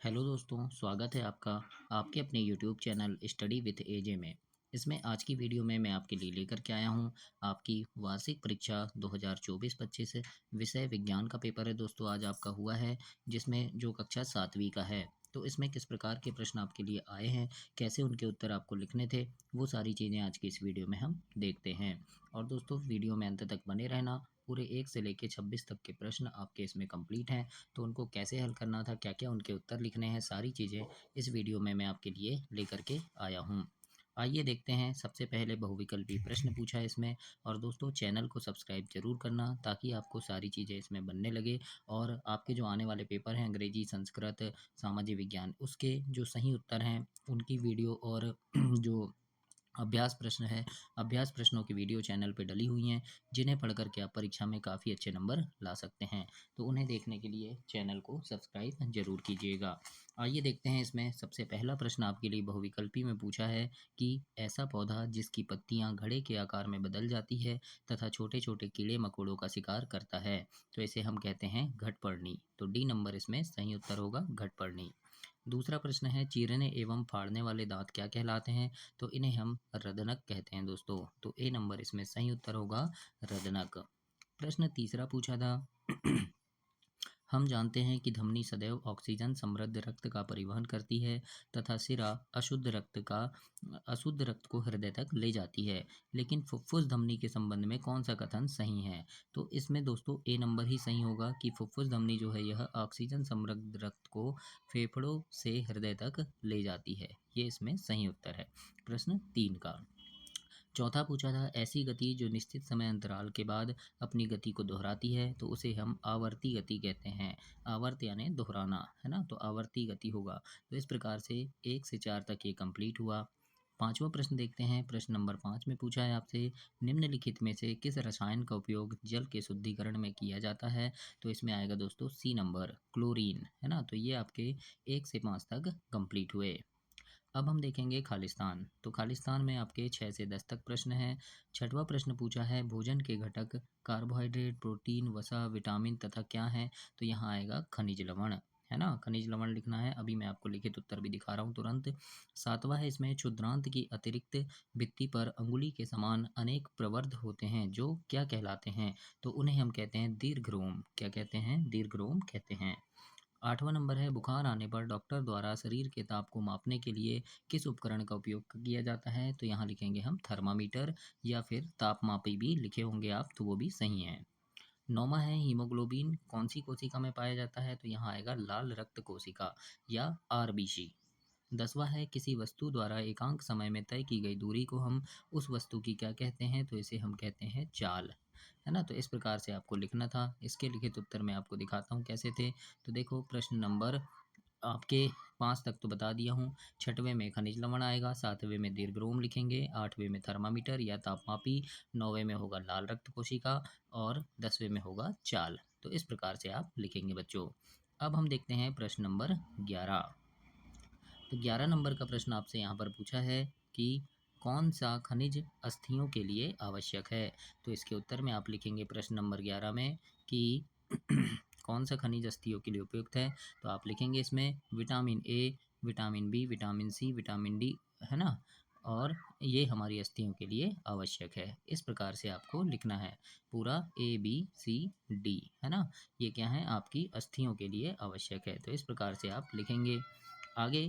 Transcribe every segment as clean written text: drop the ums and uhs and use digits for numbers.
Hello दोस्तों, स्वागत है आपका आपके अपने यूट्यूब चैनल स्टडी विथ एजे में। इसमें आज की वीडियो में मैं आपके लिए लेकर के आया हूँ आपकी वार्षिक परीक्षा 2024-25 विषय विज्ञान का पेपर है दोस्तों। आज आपका हुआ है जिसमें जो कक्षा 7वीं का है। तो इसमें किस प्रकार के प्रश्न आपके लिए आए हैं, कैसे उनके उत्तर आपको लिखने थे, वो सारी चीज़ें आज की इस वीडियो में हम देखते हैं। और दोस्तों वीडियो में अंत तक बने रहना। पूरे 1 से लेकर 26 तक के प्रश्न आपके इसमें कंप्लीट हैं। तो उनको कैसे हल करना था, क्या-क्या उनके उत्तर लिखने हैं, सारी चीज़ें इस वीडियो में मैं आपके लिए लेकर के आया हूँ। आइए देखते हैं। सबसे पहले बहुविकल्पी प्रश्न पूछा है इसमें। और दोस्तों चैनल को सब्सक्राइब ज़रूर करना ताकि आपको सारी चीज़ें इसमें बनने लगे और आपके जो आने वाले पेपर हैं अंग्रेजी, संस्कृत, सामाजिक विज्ञान, उसके जो सही उत्तर हैं उनकी वीडियो और जो अभ्यास प्रश्न है, अभ्यास प्रश्नों की वीडियो चैनल पे डली हुई हैं, जिन्हें पढ़ कर के आप परीक्षा में काफ़ी अच्छे नंबर ला सकते हैं। तो उन्हें देखने के लिए चैनल को सब्सक्राइब ज़रूर कीजिएगा। आइए देखते हैं। इसमें सबसे पहला प्रश्न आपके लिए बहुविकल्पी में पूछा है कि ऐसा पौधा जिसकी पत्तियां घड़े के आकार में बदल जाती है तथा छोटे-छोटे कीड़े-मकोड़ों का शिकार करता है, तो इसे हम कहते हैं घटपर्णी। तो डी नंबर इसमें सही उत्तर होगा, घटपर्णी। दूसरा प्रश्न है चीरने एवं फाड़ने वाले दांत क्या कहलाते हैं, तो इन्हें हम रदनक कहते हैं दोस्तों। तो ए नंबर इसमें सही उत्तर होगा, रदनक। प्रश्न तीसरा पूछा था हम जानते हैं कि धमनी सदैव ऑक्सीजन समृद्ध रक्त का परिवहन करती है तथा सिरा अशुद्ध रक्त को हृदय तक ले जाती है, लेकिन फुफ्फुस धमनी के संबंध में कौन सा कथन सही है। तो इसमें दोस्तों ए नंबर ही सही होगा कि फुफ्फुस धमनी जो है यह ऑक्सीजन समृद्ध रक्त को फेफड़ों से हृदय तक ले जाती है। ये इसमें सही उत्तर है प्रश्न 3 का। चौथा पूछा था ऐसी गति जो निश्चित समय अंतराल के बाद अपनी गति को दोहराती है, तो उसे हम आवर्ती गति कहते हैं। आवर्त यानी दोहराना, है ना, तो आवर्ती गति होगा। तो इस प्रकार से 1 से 4 तक ये कंप्लीट हुआ। पांचवा प्रश्न देखते हैं। प्रश्न नंबर 5 में पूछा है आपसे निम्नलिखित में से किस रसायन का उपयोग जल के शुद्धिकरण में किया जाता है, तो इसमें आएगा दोस्तों सी नंबर, क्लोरीन, है ना। तो ये आपके 1 से 5 तक कंप्लीट हुए। अब हम देखेंगे खालिस्तान। तो खालिस्तान में आपके 6 से 10 तक प्रश्न हैं। छठवां प्रश्न पूछा है भोजन के घटक कार्बोहाइड्रेट, प्रोटीन, वसा, विटामिन तथा क्या है, तो यहाँ आएगा खनिज लवण, है ना। खनिज लवण लिखना है। अभी मैं आपको लिखित उत्तर भी दिखा रहा हूँ तुरंत। सातवां है इसमें क्षुद्रांत की अतिरिक्त भित्ति पर अंगुली के समान अनेक प्रवर्ध होते हैं जो क्या कहलाते हैं, तो उन्हें हम कहते हैं दीर्घरोम। क्या कहते हैं? दीर्घरोम कहते हैं। आठवां नंबर है बुखार आने पर डॉक्टर द्वारा शरीर के ताप को मापने के लिए किस उपकरण का उपयोग किया जाता है, तो यहाँ लिखेंगे हम थर्मामीटर या फिर तापमापी भी लिखे होंगे आप, तो वो भी सही है। नौवां है हीमोग्लोबिन कौन सी कोशिका में पाया जाता है, तो यहाँ आएगा लाल रक्त कोशिका या आरबीसी। 10वां है किसी वस्तु द्वारा एकांक समय में तय की गई दूरी को हम उस वस्तु की क्या कहते हैं, तो इसे हम कहते हैं चाल, है ना। तो इस प्रकार से आपको लिखना था। इसके लिखित उत्तर मैं आपको दिखाता हूँ कैसे थे। तो देखो प्रश्न नंबर आपके 5 तक तो बता दिया हूँ। छठवें में खनिज लवण आएगा, सातवें में दीर्घरोम लिखेंगे, आठवें में थर्मामीटर या तापमापी, नौवें में होगा लाल रक्त कोशिका और 10वें में होगा चाल। तो इस प्रकार से आप लिखेंगे बच्चों। अब हम देखते हैं प्रश्न नंबर 11। तो 11 नंबर का प्रश्न आपसे यहाँ पर पूछा है कि कौन सा खनिज अस्थियों के लिए आवश्यक है, तो इसके उत्तर में आप लिखेंगे प्रश्न नंबर 11 में कि कौन सा खनिज अस्थियों के लिए उपयुक्त है, तो आप लिखेंगे इसमें vitamin A, vitamin B, vitamin C, vitamin D, है ना। और ये हमारी अस्थियों के लिए आवश्यक है। इस प्रकार से आपको लिखना है पूरा ए बी सी डी, है ना। ये क्या है आपकी अस्थियों के लिए आवश्यक है। तो इस प्रकार से आप लिखेंगे। आगे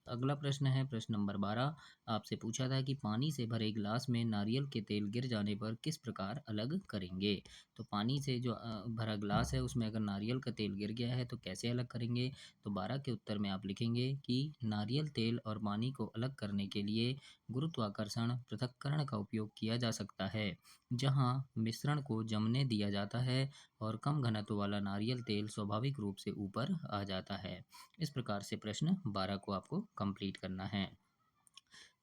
अगला प्रश्न है प्रश्न नंबर 12। आपसे पूछा था कि पानी से भरे गिलास में नारियल के तेल गिर जाने पर किस प्रकार अलग करेंगे। तो पानी से जो भरा गिलास है उसमें अगर नारियल का तेल गिर गया है तो कैसे अलग करेंगे, तो 12 के उत्तर में आप लिखेंगे कि नारियल तेल और पानी को अलग करने के लिए गुरुत्वाकर्षण पृथक्करण का उपयोग किया जा सकता है, जहां मिश्रण को जमने दिया जाता है और कम घनत्व वाला नारियल तेल स्वाभाविक रूप से ऊपर आ जाता है। इस प्रकार से प्रश्न 12 को आपको कंप्लीट करना है।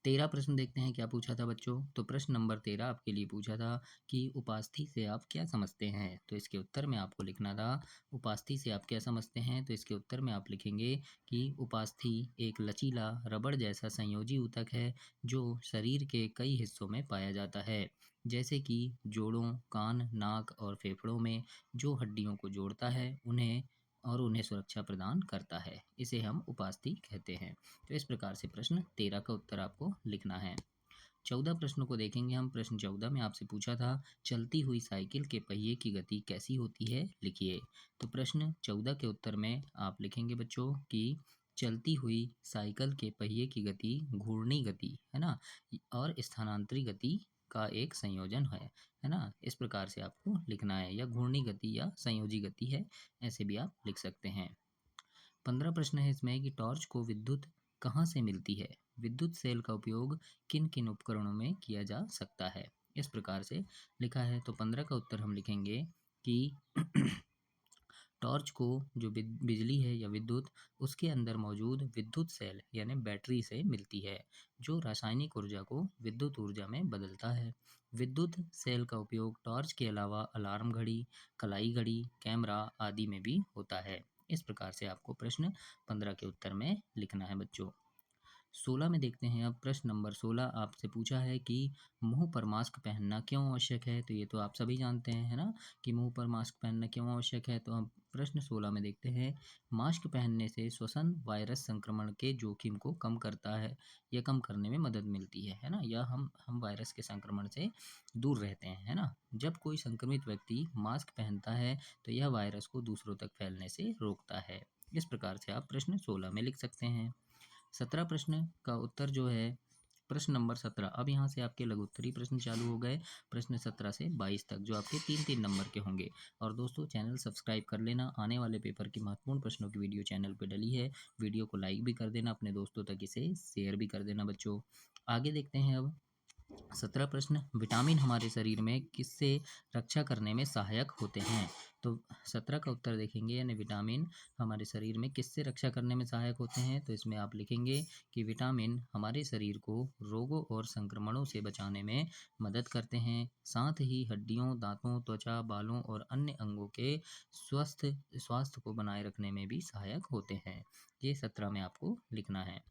13 प्रश्न देखते हैं क्या पूछा था बच्चों। तो प्रश्न नंबर 13 आपके लिए पूछा था कि उपास्थि से आप क्या समझते हैं, तो इसके उत्तर में आपको लिखना था उपास्थि से आप क्या समझते हैं, तो इसके उत्तर में आप लिखेंगे कि उपास्थि एक लचीला रबड़ जैसा संयोजी ऊतक है जो शरीर के कई हिस्सों में पाया जाता है, जैसे कि जोड़ों, कान, नाक और फेफड़ों में जो हड्डियों को जोड़ता है उन्हें और उन्हें सुरक्षा प्रदान करता है। इसे हम उपास्थि कहते हैं। तो इस प्रकार से प्रश्न 13 का उत्तर आपको लिखना है। 14 प्रश्नों को देखेंगे हम। प्रश्न 14 में आपसे पूछा था, चलती हुई साइकिल के पहिए की गति कैसी होती है, लिखिए। तो प्रश्न 14 के उत्तर में आप लिखेंगे बच्चों कि चलती हुई साइकिल के पहिए की गति घूर्णी गति है ना, और स्थानांतरी गति का एक संयोजन है ना। इस प्रकार से आपको लिखना है, या घूर्णी गति या संयोजी गति है, ऐसे भी आप लिख सकते हैं। 15 प्रश्न है इसमें कि टॉर्च को विद्युत कहाँ से मिलती है, विद्युत सेल का उपयोग किन किन उपकरणों में किया जा सकता है, इस प्रकार से लिखा है। तो 15 का उत्तर हम लिखेंगे कि टॉर्च को जो बिजली है या विद्युत, उसके अंदर मौजूद विद्युत सेल यानी बैटरी से मिलती है, जो रासायनिक ऊर्जा को विद्युत ऊर्जा में बदलता है। विद्युत सेल का उपयोग टॉर्च के अलावा अलार्म घड़ी, कलाई घड़ी, कैमरा आदि में भी होता है। इस प्रकार से आपको प्रश्न 15 के उत्तर में लिखना है बच्चों। 16 में देखते हैं अब। प्रश्न नंबर 16 आपसे पूछा है कि मुंह पर मास्क पहनना क्यों आवश्यक है। तो ये तो आप सभी जानते हैं, है ना, कि मुंह पर मास्क पहनना क्यों आवश्यक है। तो हम प्रश्न 16 में देखते हैं, मास्क पहनने से श्वसन वायरस संक्रमण के जोखिम को कम करता है, या कम करने में मदद मिलती है ना, या हम वायरस के संक्रमण से दूर रहते हैं, है ना। जब कोई संक्रमित व्यक्ति मास्क पहनता है तो यह वायरस को दूसरों तक फैलने से रोकता है। इस प्रकार से आप प्रश्न 16 में लिख सकते हैं। 17 प्रश्न का उत्तर जो है, प्रश्न नंबर 17, अब यहाँ से आपके लघु उत्तरीय प्रश्न चालू हो गए। प्रश्न 17 से 22 तक जो आपके 3-3 नंबर के होंगे। और दोस्तों चैनल सब्सक्राइब कर लेना, आने वाले पेपर की महत्वपूर्ण प्रश्नों की वीडियो चैनल पर डली है। वीडियो को लाइक भी कर देना, अपने दोस्तों तक इसे शेयर भी कर देना बच्चों। आगे देखते हैं अब 17 प्रश्न, विटामिन हमारे शरीर में किससे रक्षा करने में सहायक होते हैं। तो 17 का उत्तर देखेंगे, यानी विटामिन हमारे शरीर में किससे रक्षा करने में सहायक होते हैं। तो इसमें आप लिखेंगे कि विटामिन हमारे शरीर को रोगों और संक्रमणों से बचाने में मदद करते हैं, साथ ही हड्डियों, दांतों, त्वचा, बालों और अन्य अंगों के स्वास्थ्य को बनाए रखने में भी सहायक होते हैं। ये 17 में आपको लिखना है।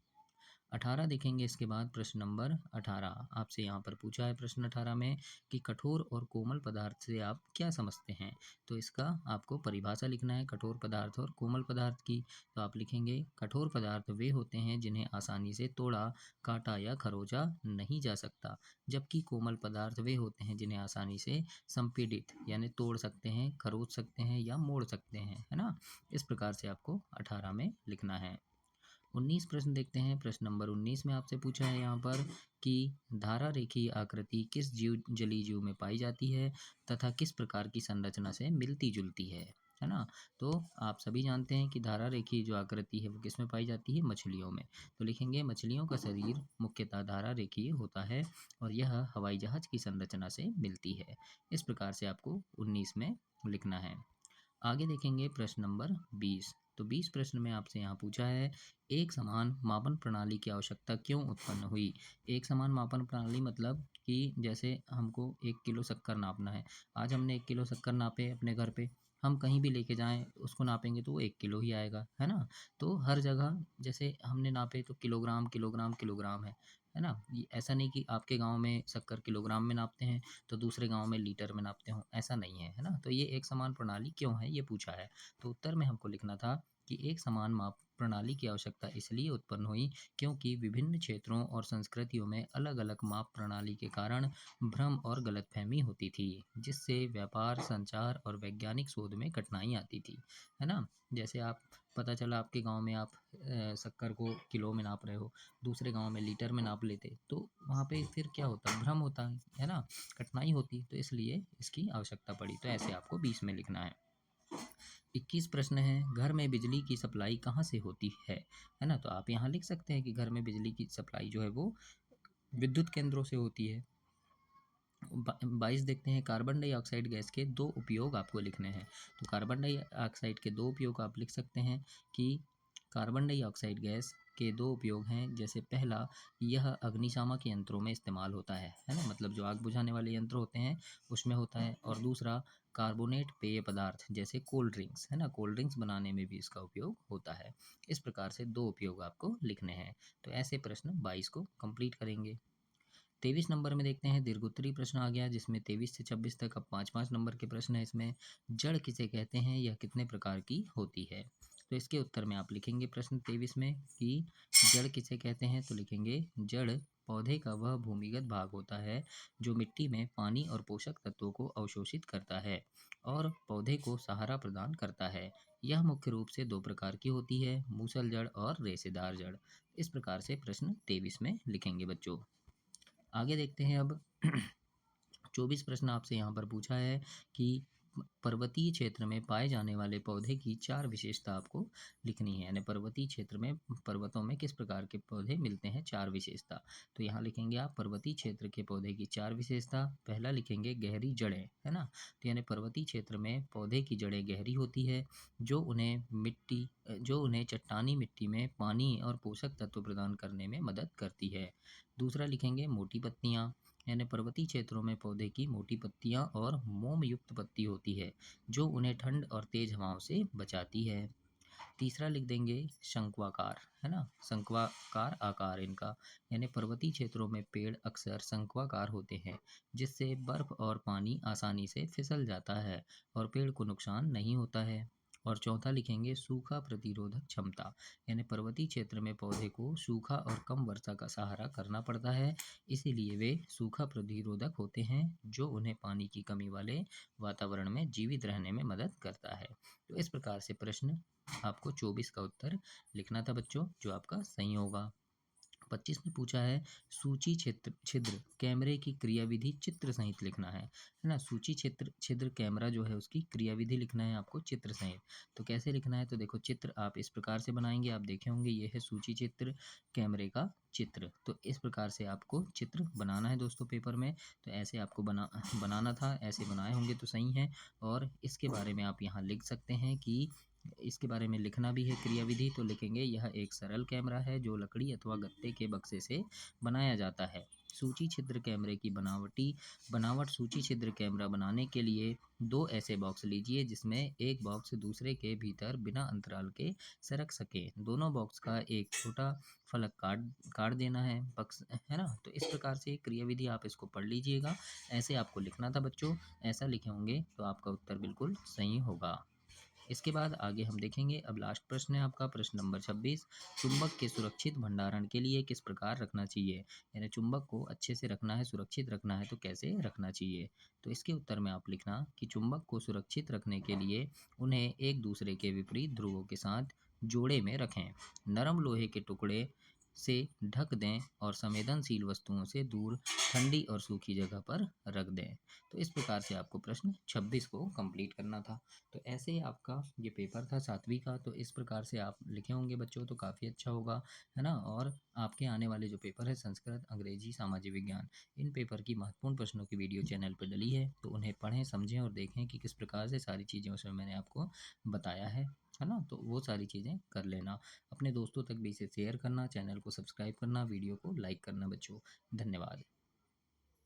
18 देखेंगे इसके बाद। प्रश्न नंबर 18 आपसे यहाँ पर पूछा है, प्रश्न 18 में कि कठोर और कोमल पदार्थ से आप क्या समझते हैं। तो इसका आपको परिभाषा लिखना है, कठोर पदार्थ और कोमल पदार्थ की। तो आप लिखेंगे, कठोर पदार्थ वे होते हैं जिन्हें आसानी से तोड़ा, काटा या खरोचा नहीं जा सकता, जबकि कोमल पदार्थ वे होते हैं जिन्हें आसानी से संपीड़ित यानी तोड़ सकते हैं, खरोच सकते हैं या मोड़ सकते हैं, है ना। इस प्रकार से आपको 18 में लिखना है। 19 प्रश्न देखते हैं। प्रश्न नंबर 19 में आपसे पूछा है यहाँ पर कि धारा रेखीय आकृति किस जलीय जीव में पाई जाती है तथा किस प्रकार की संरचना से मिलती जुलती है ना। तो आप सभी जानते हैं कि धारा रेखीय जो आकृति है वो किस में पाई जाती है, मछलियों में। तो लिखेंगे, मछलियों का शरीर मुख्यतः धारा रेखीय होता है और यह हवाई जहाज की संरचना से मिलती है। इस प्रकार से आपको 19 में लिखना है। आगे देखेंगे प्रश्न नंबर 20। तो 20 प्रश्न में आपसे यहाँ पूछा है, एक समान मापन प्रणाली की आवश्यकता क्यों उत्पन्न हुई। एक समान मापन प्रणाली मतलब कि जैसे हमको 1 किलो शक्कर नापना है, आज हमने 1 किलो शक्कर नापे अपने घर पे, हम कहीं भी लेके जाएं उसको नापेंगे तो वो 1 किलो ही आएगा, है ना। तो हर जगह जैसे हमने नापे तो किलोग्राम किलोग्राम किलोग्राम है ना। ऐसा नहीं कि आपके गांव में शक्कर किलोग्राम में नापते हैं तो दूसरे गांव में लीटर में नापते हो, ऐसा नहीं है ना। तो ये एक समान प्रणाली क्यों है ये पूछा है। तो उत्तर में हमको लिखना था कि एक समान माप प्रणाली की आवश्यकता इसलिए उत्पन्न हुई क्योंकि विभिन्न क्षेत्रों और संस्कृतियों में अलग अलग माप प्रणाली के कारण भ्रम और गलतफहमी होती थी, जिससे व्यापार, संचार और वैज्ञानिक शोध में कठिनाई आती थी, है ना। जैसे आप, पता चला आपके गांव में आप शक्कर को किलो में नाप रहे हो, दूसरे गांव में लीटर में नाप लेते, तो वहाँ पे फिर क्या होता, भ्रम होता है ना, कठिनाई होती, तो इसलिए इसकी आवश्यकता पड़ी। तो ऐसे आपको 20 में लिखना है। 21 प्रश्न है, घर में बिजली की सप्लाई कहाँ से होती है ना। तो आप यहाँ लिख सकते हैं कि घर में बिजली की सप्लाई जो है वो विद्युत केंद्रों से होती है। 22 देखते हैं, कार्बन डाइऑक्साइड गैस के दो उपयोग आपको लिखने हैं। तो कार्बन डाइऑक्साइड के दो उपयोग आप लिख सकते हैं कि कार्बन डाइऑक्साइड गैस के दो उपयोग हैं। जैसे पहला, यह अग्निशामक यंत्रों में इस्तेमाल होता है ना, मतलब जो आग बुझाने वाले यंत्र होते हैं उसमें होता है। और दूसरा, कार्बोनेट पेय पदार्थ जैसे कोल्ड ड्रिंक्स, है ना, कोल्ड ड्रिंक्स बनाने में भी इसका उपयोग होता है। इस प्रकार से दो उपयोग आपको लिखने हैं। तो ऐसे प्रश्न 22 को कंप्लीट करेंगे। 23 नंबर में देखते हैं दीर्घोत्तरी प्रश्न आ गया, जिसमें 23 से 26 तक अब 5-5 नंबर के प्रश्न है इसमें। जड़ किसे कहते हैं, यह कितने प्रकार की होती है? तो इसके उत्तर में आप लिखेंगे प्रश्न 23 में कि जड़ किसे कहते हैं, तो लिखेंगे जड़ पौधे का वह भूमिगत भाग होता है जो मिट्टी में पानी और पोषक तत्वों को अवशोषित करता है और पौधे को सहारा प्रदान करता है। यह मुख्य रूप से दो प्रकार की होती है, मूसल जड़ और रेशेदार जड़। इस प्रकार से प्रश्न 23 में लिखेंगे बच्चों। आगे देखते हैं अब 24 प्रश्न आपसे यहाँ पर पूछा है कि पर्वतीय क्षेत्र में पाए जाने वाले पौधे की 4 विशेषता आपको लिखनी है, यानी पर्वतीय क्षेत्र में पर्वतों में किस प्रकार के पौधे मिलते हैं, 4 विशेषता। तो यहाँ लिखेंगे आप पर्वतीय क्षेत्र के पौधे की 4 विशेषता। पहला लिखेंगे गहरी जड़ें, है ना। तो यानी पर्वतीय क्षेत्र में पौधे की जड़ें गहरी होती है, जो उन्हें चट्टानी मिट्टी में पानी और पोषक तत्व प्रदान करने में मदद करती है। दूसरा लिखेंगे मोटी पत्तियाँ, यानी पर्वतीय क्षेत्रों में पौधे की मोटी पत्तियां और मोम युक्त पत्ती होती है जो उन्हें ठंड और तेज हवाओं से बचाती है। तीसरा लिख देंगे शंक्वाकार, है ना, शंक्वाकार आकार इनका, यानी पर्वतीय क्षेत्रों में पेड़ अक्सर शंक्वाकार होते हैं जिससे बर्फ और पानी आसानी से फिसल जाता है और पेड़ को नुकसान नहीं होता है। और चौथा लिखेंगे सूखा प्रतिरोधक क्षमता, यानी पर्वतीय क्षेत्र में पौधे को सूखा और कम वर्षा का सहारा करना पड़ता है, इसीलिए वे सूखा प्रतिरोधक होते हैं जो उन्हें पानी की कमी वाले वातावरण में जीवित रहने में मदद करता है। तो इस प्रकार से प्रश्न आपको 24 का उत्तर लिखना था बच्चों, जो आपका सही होगा। 25 में पूछा है सूची क्षेत्र छिद्र कैमरे की क्रियाविधि चित्र सहित लिखना है ना। सूची क्षेत्र छिद्र कैमरा जो है उसकी क्रियाविधि लिखना है आपको चित्र सहित। तो कैसे लिखना है, तो देखो चित्र आप इस प्रकार से बनाएंगे, आप देखे होंगे ये है सूची चित्र कैमरे का चित्र। तो इस प्रकार से आपको चित्र बनाना है दोस्तों पेपर में। तो ऐसे आपको बनाना था, ऐसे बनाए होंगे तो सही है। और इसके बारे में आप यहाँ लिख सकते हैं कि इसके बारे में लिखना भी है क्रियाविधि, तो लिखेंगे यह एक सरल कैमरा है जो लकड़ी अथवा गत्ते के बक्से से बनाया जाता है। सूची छिद्र कैमरे की बनावट सूची छिद्र कैमरा बनाने के लिए 2 ऐसे बॉक्स लीजिए जिसमें एक बॉक्स दूसरे के भीतर बिना अंतराल के सरक सके। दोनों बॉक्स का एक छोटा फलक काट काट देना है बक्स, है ना। तो इस प्रकार से क्रियाविधि आप इसको पढ़ लीजिएगा, ऐसे आपको लिखना था बच्चों। ऐसा लिखे होंगे तो आपका उत्तर बिल्कुल सही होगा। इसके बाद आगे हम देखेंगे, अब लास्ट प्रश्न है आपका प्रश्न नंबर 26। चुंबक के सुरक्षित भंडारण के लिए किस प्रकार रखना चाहिए, यानी चुंबक को अच्छे से रखना है, सुरक्षित रखना है तो कैसे रखना चाहिए। तो इसके उत्तर में आप लिखना कि चुंबक को सुरक्षित रखने के लिए उन्हें एक दूसरे के विपरीत ध्रुवों के साथ जोड़े में रखें, नरम लोहे के टुकड़े से ढक दें और संवेदनशील वस्तुओं से दूर ठंडी और सूखी जगह पर रख दें। तो इस प्रकार से आपको प्रश्न 26 को कंप्लीट करना था। तो ऐसे ही आपका ये पेपर था 7वीं का, तो इस प्रकार से आप लिखे होंगे बच्चों तो काफ़ी अच्छा होगा, है ना। और आपके आने वाले जो पेपर है संस्कृत, अंग्रेजी, सामाजिक विज्ञान, इन पेपर की महत्वपूर्ण प्रश्नों की वीडियो चैनल पर डली है, तो उन्हें पढ़ें, समझें और देखें कि किस प्रकार से सारी चीज़ें उसमें मैंने आपको बताया है ना। तो वो सारी चीज़ें कर लेना, अपने दोस्तों तक भी इसे शेयर करना, चैनल को सब्सक्राइब करना, वीडियो को लाइक करना बच्चों। धन्यवाद।